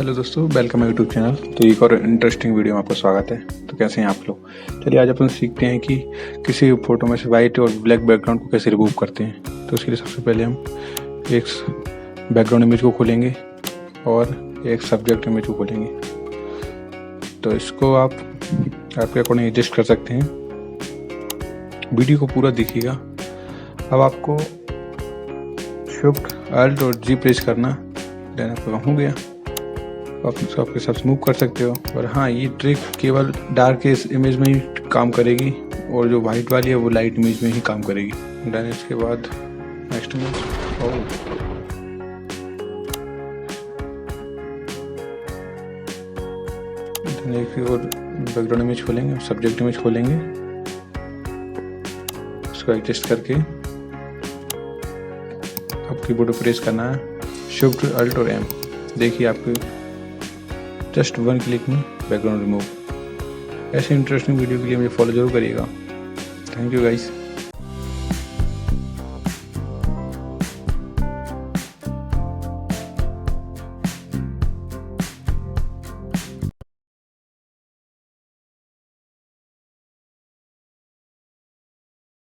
Hello दोस्तों, welcome YouTube channel. तो एक और इंटरेस्टिंग वीडियो में आपका स्वागत है। तो कैसे हैं आप लोग? चलिए आज अपन सीखते हैं कि किसी फोटो में से वाइट और ब्लैक बैकग्राउंड को कैसे रिमूव करते हैं। तो उसके लिए सबसे पहले हम एक बैकग्राउंड इमेज को खोलेंगे और एक सब्जेक्ट इमेज को खोलेंगे। तो इसको आप आपके अकॉर्डिंग एडजस्ट कर सकते हैं। वीडियो को पूरा देखिएगा। अब आपको शिफ्ट अल्ट और जी प्रेस करना, देन आपका काम हो गया। आप इसको आपके साथ मूव कर सकते हो। और हाँ, ये ट्रिक केवल डार्क इमेज में ही काम करेगी और जो वाइट वाली है वो लाइट इमेज में ही काम करेगी। डन। इसके बाद नेक्स्ट इमेज और बैकग्राउंड इमेज खोलेंगे, सब्जेक्ट इमेज खोलेंगे। उसको एडजस्ट करके अब कीबोर्ड प्रेस करना है शिफ्ट अल्ट और एम। देखिए आपके जस्ट वन क्लिक में बैकग्राउंड रिमूव। ऐसे इंटरेस्टिंग वीडियो के लिए मुझे फॉलो जरूर करिएगा। Thank you guys.